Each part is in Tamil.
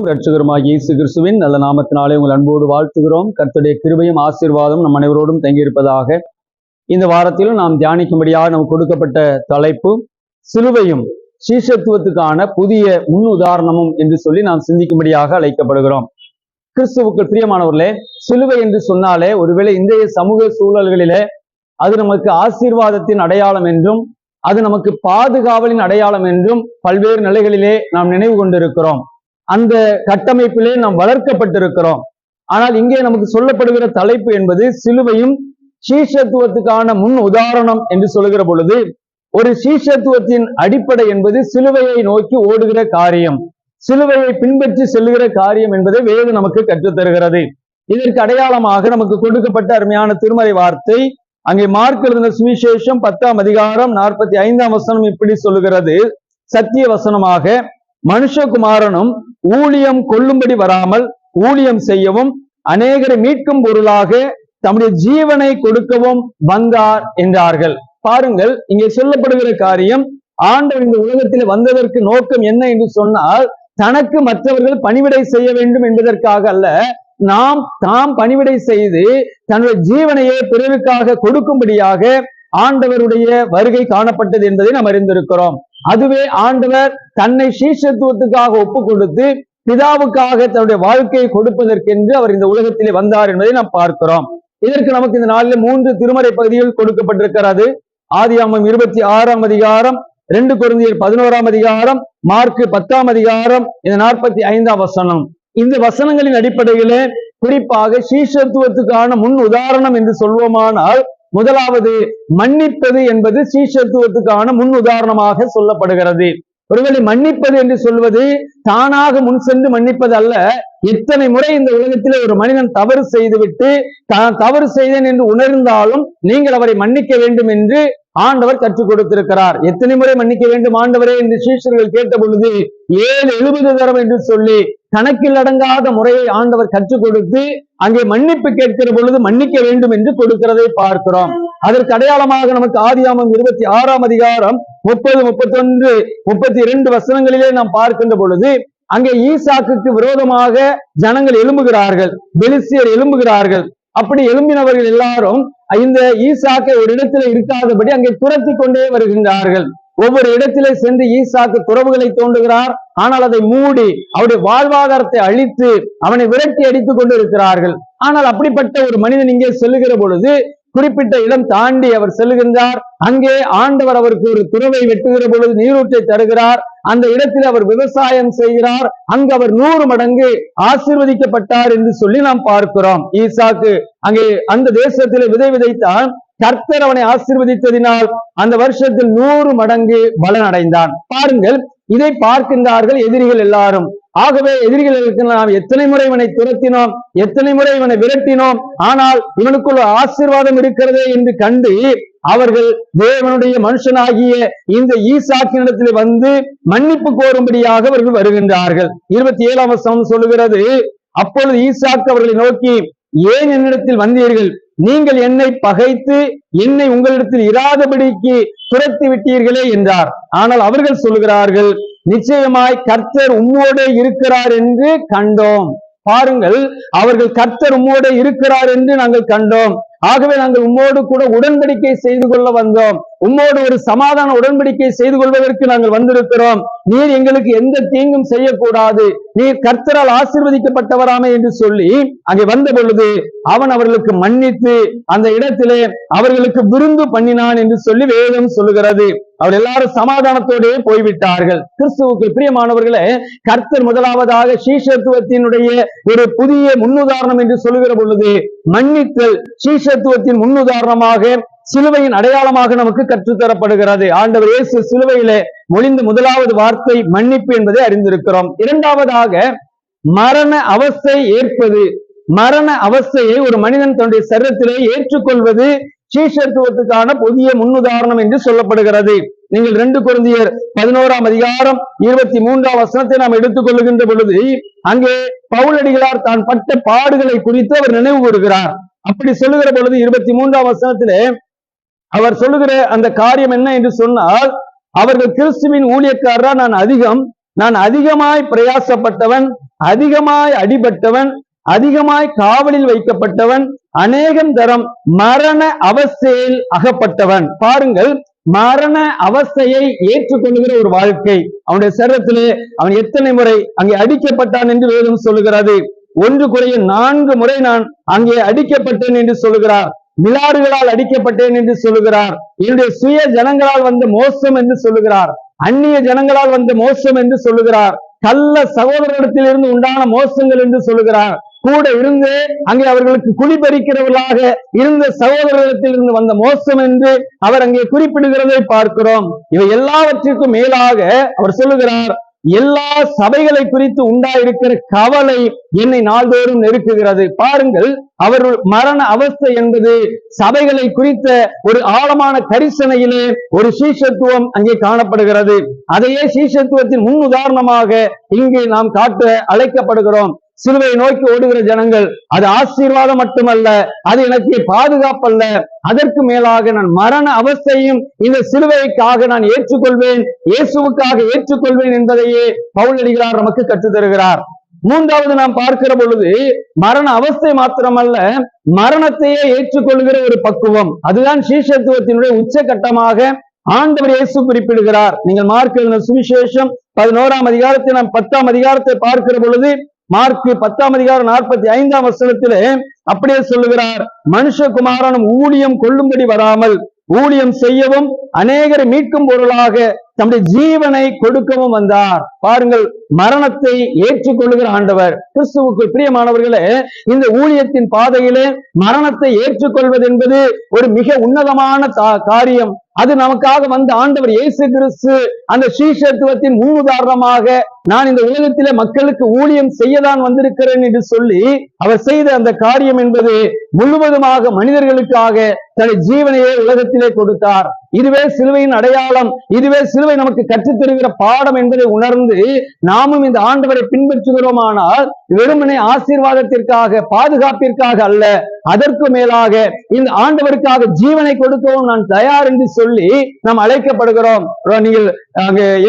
இரட்சகருமாகிய இயேசு கிறிஸ்துவின் நல்ல நாமத்தினாலே உங்கள் அன்போடு வாழ்த்துகிறோம். கர்த்தருடைய கிருபையும் ஆசீர்வாதம் நம் அனைவரோடும் தங்கியிருப்பதாக. இந்த வாரத்திலும் நாம் தியானிக்கும்படியாக நமக்கு கொடுக்கப்பட்ட தலைப்பு சிலுவையும் சீஷத்துவத்துக்கான புதிய முன் உதாரணமும் என்று சொல்லி நாம் சிந்திக்கும்படியாக அழைக்கப்படுகிறோம். கிறிஸ்துவுக்குள் பிரியமானவர்களே, சிலுவை என்று சொன்னாலே ஒருவேளை இன்றைய சமூக சூழல்களிலே அது நமக்கு ஆசீர்வாதத்தின் அடையாளம் என்றும் அது நமக்கு பாதுகாவலின் அடையாளம் என்றும் பல்வேறு நிலைகளிலே நாம் நினைவு கொண்டிருக்கிறோம். அந்த கட்டமைப்பிலே நாம் வளர்க்கப்பட்டிருக்கிறோம். ஆனால் இங்கே நமக்கு சொல்லப்படுகிற தலைப்பு என்பது சிலுவையும் சீஷத்துவத்துக்கான முன் உதாரணம் என்று சொல்லுகிற பொழுது, ஒரு சீஷத்துவத்தின் அடிப்படை என்பது சிலுவையை நோக்கி ஓடுகிற காரியம், சிலுவையை பின்பற்றி செல்லுகிற காரியம் என்பதை வேதம் நமக்கு கற்றுத்தருகிறது. இதற்கு அடையாளமாக நமக்கு கொடுக்கப்பட்ட அருமையான திருமறை வார்த்தை அங்கே மார்க் எழுதின சுவிசேஷம் 10ஆம் அதிகாரம் 45ஆம் வசனம் இப்படி சொல்லுகிறது: சத்திய வசனமாக மனுஷகுமாரனும் ஊழியம் கொள்ளும்படி வராமல் ஊழியம் செய்யவும் அநேகரை மீட்கும் பொருளாக தம்முடைய ஜீவனை கொடுக்கவும் வந்தார் என்றார்கள். பாருங்கள், இங்கே சொல்லப்படுகிற காரியம், ஆண்டவர் இந்த உலகத்தில் வந்ததற்கு நோக்கம் என்ன என்று சொன்னால், தனக்கு மற்றவர்கள் பணிவிடை செய்ய வேண்டும் என்பதற்காக அல்ல, தாம் பணிவிடை செய்து தன்னுடைய ஜீவனையே பிறருக்காக கொடுக்கும்படியாக ஆண்டவருடைய வருகை காணப்பட்டது என்பதை நாம் அறிந்திருக்கிறோம். அதுவே ஆண்டவர் தன்னை சீஷத்துவத்துக்காக ஒப்பு கொடுத்து பிதாவுக்காக தன்னுடைய வாழ்க்கையை கொடுப்பதற்கென்று அவர் இந்த உலகத்திலே வந்தார் என்பதை நாம் பார்க்கிறோம். இதற்கு நமக்கு இந்த நாளில் 3 திருமறை பகுதிகள் கொடுக்கப்பட்டிருக்கிறது. ஆதியாகமம் 26ஆம் அதிகாரம், 2 கொரிந்தியர் 11ஆம் அதிகாரம், மார்க் 10ஆம் அதிகாரம், இந்த 45ஆம் வசனம். இந்த வசனங்களின் அடிப்படையிலே குறிப்பாக சீஷத்துவத்துக்கான முன் உதாரணம் என்று சொல்வோமானால், முதலாவது மன்னிப்பது என்பது சீஷத்துவத்துக்கான முன் உதாரணமாக சொல்லப்படுகிறது. ஒருவேளை மன்னிப்பது என்று சொல்வது தானாக முன் சென்று மன்னிப்பது அல்ல. எத்தனை முறை இந்த உலகத்திலே ஒரு மனிதன் தவறு செய்துவிட்டு தான் தவறு செய்தேன் என்று உணர்ந்தாலும் நீங்கள் அவரை மன்னிக்க வேண்டும் என்று ஆண்டவர் கற்றுக் கொடுத்திருக்கிறார். எத்தனை முறை மன்னிக்க வேண்டும் ஆண்டவரே என்று சீஷர்கள் கேட்ட பொழுது 70 தரம் என்று சொல்லி கணக்கில் அடங்காத முறையை ஆண்டவர் கற்றுக் கொடுத்து அங்கே மன்னிப்பு கேட்கிற பொழுது மன்னிக்க வேண்டும் என்று கொடுக்கிறதை பார்க்கிறோம். அதற்கு அடையாளமாக நமக்கு ஆதியாகமம் 26ஆம் அதிகாரம் 30, 31, 32 வசனங்களிலே நாம் பார்க்கின்ற பொழுது, அங்கே ஈசாக்குக்கு விரோதமாக ஜனங்கள் எழும்புகிறார்கள், பெலிஸ்தியர் எழும்புகிறார்கள். அப்படி எழும்பினவர்கள் எல்லாரும் இந்த ஈசாக்கை ஒரு இடத்துல இருக்காதபடி அங்கே துரத்தி கொண்டே வருகின்றார்கள். ஒவ்வொரு இடத்திலே சென்று ஈசாக்கு துறவுகளை தோண்டுகிறார். ஆனால் அதை மூடி அவருடைய வாழ்வாதாரத்தை அழித்து அவனை விரட்டி அடித்துக் கொண்டு இருக்கிறார்கள். ஆனால் அப்படிப்பட்ட ஒரு மனிதன் இங்கே செல்லுகிற பொழுது குறிப்பிட்ட இடம் தாண்டி அவர் செல்லுகின்றார். அங்கே ஆண்டவர் அவருக்கு ஒரு துறவை வெட்டுகிற பொழுது நீரூற்றை தருகிறார். அந்த இடத்தில் அவர் விவசாயம் செய்கிறார். அங்கு அவர் 100 மடங்கு ஆசீர்வதிக்கப்பட்டார் என்று சொல்லி நாம் பார்க்கிறோம். ஈசாக்கு அங்கே அந்த தேசத்திலே விதை விதைத்தான். கர்த்தர் அவனை ஆசீர்வதித்ததினால் அந்த வருஷத்தில் 100 மடங்கு பலன் அடைந்தான். பாருங்கள், இதை பார்க்கின்றார்கள் எதிரிகள் எல்லாரும். ஆகவே எதிரிகளுக்கு நாம் எத்தனை முறை இவனை துரத்தினோம், எத்தனை முறை இவனை விரட்டினோம், ஆனால் இவனுக்குள்ள ஆசீர்வாதம் இருக்கிறதே என்று கண்டு அவர்கள் தேவனுடைய மனுஷனாகிய இந்த ஈசாக்கினிடத்தில் வந்து மன்னிப்பு கோரும்படியாக அவர்கள் வருகின்றார்கள். 27ஆம் வசனம் சொல்லுகிறது: அப்பொழுது ஈசாக்கு அவர்களை நோக்கி, ஏன் என்னிடத்தில் வந்தீர்கள்? நீங்கள் என்னை பகைத்து என்னை உங்களிடத்தில் இராதபடிக்கு துரத்தி விட்டீர்களே என்றார். ஆனால் அவர்கள் சொல்லுகிறார்கள், நிச்சயமாய் கர்த்தர் உம்மோடு இருக்கிறார் என்று கண்டோம். பாருங்கள், அவர்கள் கர்த்தர் உம்மோடு இருக்கிறார் என்று நாங்கள் கண்டோம். ஆகவே நாங்கள் உம்மோடு கூட உடன்படிக்கை செய்து கொள்ள வந்தோம். உம்மோடு ஒரு சமாதான உடன்படிக்கை செய்து கொள்வதற்கு நாங்கள் வந்திருக்கிறோம். நீர் எங்களுக்கு எந்த தீங்கும் செய்யக்கூடாது, நீர் கர்த்தரால் ஆசீர்வதிக்கப்பட்டவராமே என்று சொல்லி அங்கே வந்த பொழுது அவன் அவர்களுக்கு மன்னித்து அந்த இடத்திலே அவர்களுக்கு விருந்து பண்ணினான் என்று சொல்லி வேதம் சொல்லுகிறது. அவர் எல்லாரும் சமாதானத்தோடே போய்விட்டார்கள். கிறிஸ்துவுக்கு பிரியமானவர்களே, கர்த்தர் முதலாவதாக சீஷத்துவத்தினுடைய ஒரு புதிய முன்னுதாரணம் என்று சொல்லுகிற பொழுது மன்னித்தல் சீஷத்துவத்தின் முன்னுதாரணமாக, சிலுவையின் அடையாளமாக நமக்கு கற்றுத்தரப்படுகிறது. ஆண்டவர் இயேசு சிலுவையிலே மொழிந்த முதலாவது வார்த்தை மன்னிப்பு என்பதை அறிந்திருக்கிறோம். இரண்டாவதாக மரண அவஸ்தை ஏற்பது. மரண அவஸ்தையை ஒரு மனிதன் தன்னுடைய சரீரத்திலே ஏற்றுக்கொள்வது சீஷத்துவத்துக்கான புதிய முன்னுதாரணம் என்று சொல்லப்படுகிறது. நீங்கள் 2 கொரிந்தியர் 11ஆம் அதிகாரம் 23ஆம் வசனத்தை நாம் எடுத்துக் கொள்ளுகின்ற பொழுது அங்கே பவுலடிகளார் தான் பட்ட பாடுகளை குறித்து அவர் நினைவு கூறுகிறார். அப்படி சொல்லுகிற பொழுது 23ஆம் வசனத்திலே அவர் சொல்லுகிற அந்த காரியம் என்ன என்று சொன்னால், அவர்கள் கிறிஸ்துவின் ஊழியக்காரரா நான் அதிகம், நான் அதிகமாய் பிரயாசப்பட்டவன், அதிகமாய் அடிபட்டவன், அதிகமாய் காவலில் வைக்கப்பட்டவன், அநேகம் தரம் மரண அவஸ்தையில் அகப்பட்டவன். பாருங்கள், மரண அவஸ்தையை ஏற்றுக்கொள்கிற ஒரு வாழ்க்கை. அவனுடைய சரீரத்திலே அவன் எத்தனை முறை அங்கே அடிக்கப்பட்டான் என்று வேதம் சொல்லுகிறது. 1 குறைய 4 முறை நான் அங்கே அடிக்கப்பட்டேன் என்று சொல்லுகிறார். மிலாறுகளால் அடிக்கப்பட்டேன் என்று சொல்லுகிறார். என்னுடைய சுய ஜனங்களால் வந்த மோசம் என்று சொல்லுகிறார். அந்நிய ஜனங்களால் வந்த மோசம் என்று சொல்லுகிறார். கள்ள சகோதரத்திலிருந்து இருந்து உண்டான மோசங்கள் என்று சொல்லுகிறார். கூட இருந்து அங்கே அவர்களுக்கு குடிபறிக்கிறவர்களாக இருந்த சகோதரத்தில் இருந்து வந்த மோசம் என்று அவர் அங்கே குறிப்பிடுகிறதை பார்க்கிறோம். இவை எல்லாவற்றிற்கும் மேலாக அவர் சொல்லுகிறார், எல்லா சபைகளை குறித்து உண்டாயிருக்கிற கவலை என்னை நாள்தோறும் நெருக்குகிறது. பாருங்கள், அவர் மரண அவஸ்தை என்பது சபைகளை குறித்த ஒரு ஆழமான கரிசனையிலே ஒரு சீஷத்துவம் அங்கே காணப்படுகிறது. அதையே சீஷத்துவத்தின் முன் உதாரணமாக இங்கே நாம் காட்ட அழைக்கப்படுகிறோம். சிலுவையை நோக்கி ஓடுகிற ஜனங்கள், அது ஆசீர்வாதம் மட்டுமல்ல, அது எனக்கு பாதுகாப்பல்ல, அதற்கு மேலாக நான் மரண அவஸ்தையும் இந்த சிலுவைக்காக நான் ஏற்றுக்கொள்வேன், இயேசுவுக்காக ஏற்றுக்கொள்வேன் என்பதையே பவுலடிகளார் நமக்கு கற்றுத் தருகிறார். 3வது நாம் பார்க்கிற பொழுது, மரண அவஸ்தை மாத்திரமல்ல, மரணத்தையே ஏற்றுக்கொள்கிற ஒரு பக்குவம். அதுதான் சீஷத்துவத்தினுடைய உச்சகட்டமாக ஆண்டவர் இயேசு குறிப்பிடுகிறார். நீங்கள் மார்க் எழுதின சுவிசேஷம் 11ஆம் அதிகாரத்தை நாம் 10ஆம் அதிகாரத்தை பார்க்கிற பொழுது, மார்க் 10ஆம் அதிகாரம் 45ஆம் வசனத்திலே அப்படியே சொல்லுகிறார், மனுஷகுமாரனும் ஊழியம் கொள்ளும்படி வராமல் ஊழியம் செய்யவும் அநேகரை மீட்கும் பொருளாக தம்முடைய ஜீவனை கொடுக்கவும் வந்தார். பாருங்கள், மரணத்தை ஏற்றுக்கொள்ளுகிற ஆண்டவர். கிறிஸ்துவுக்குள் பிரியமானவர்களே, இந்த ஊழியத்தின் பாதையிலே மரணத்தை ஏற்றுக்கொள்வது என்பது ஒரு மிக உன்னதமான காரியம். அது நமக்காக வந்த ஆண்டவர் இயேசு கிறிஸ்து அந்த சீஷத்துவத்தின் முன் உதாரணமாக, நான் இந்த உலகத்திலே மக்களுக்கு ஊழியம் செய்யதான் வந்திருக்கிறேன் என்று சொல்லி அவர் செய்த அந்த காரியம் என்பது முழுவதுமாக மனிதர்களுக்காக தன்னுடைய ஜீவனையே உலகத்திலே கொடுத்தார். இதுவே சிலுவையின் அடையாளம், இதுவே சிலுவை நமக்கு கற்றுத் தருகிற பாடம் என்பதை உணர்ந்து நாமும் இந்த ஆண்டவரை பின்பற்றுகிறோமானால் வெறுமனே ஆசீர்வாதத்திற்காக, பாதுகாப்பிற்காக அல்ல, அதற்கு மேலாக இந்த ஆண்டவருக்காக ஜீவனை கொடுக்கவும் நான் தயார் என்று சொல்லி நாம் அழைக்கப்படுகிறோம். நீங்கள்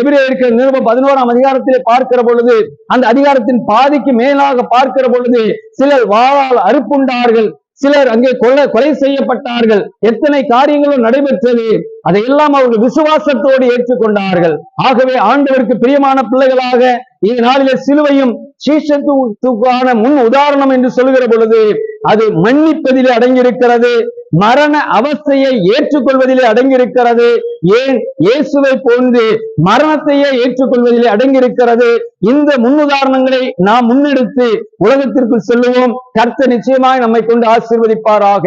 எபிரேயருக்கு நிருபம் 11ஆம் அதிகாரத்திலே பார்க்கிற பொழுது, அந்த அதிகாரத்தின் பாதிக்கு மேலாக பார்க்கிற பொழுது, சிலர் வாளால் அறுப்புண்டார்கள், சிலர் அங்கே கொலை செய்யப்பட்டார்கள், எத்தனை காரியங்களும் நடைபெற்றது. அதையெல்லாம் அவர்கள் விசுவாசத்தோடு ஏற்றுக்கொண்டார்கள். ஆகவே ஆண்டவருக்கு பிரியமான பிள்ளைகளாக இந்த நாளிலே சிலுவையும் சீஷத்துவத்துக்கான முன் உதாரணம் என்று சொல்லுகிற பொழுது, அது மன்னிப்பதிலே அடங்கியிருக்கிறது, மரண அவஸ்தையை ஏற்றுக்கொள்வதிலே அடங்கியிருக்கிறது. ஏன், இயேசுவை போன்று மரணத்தையே ஏற்றுக்கொள்வதிலே அடங்கியிருக்கிறது. இந்த முன்னுதாரணங்களை நாம் முன்னெடுத்து உலகத்திற்குள் செல்லுவோம். கர்த்தர் நிச்சயமாய் நம்மை கொண்டு ஆசீர்வதிப்பாராக.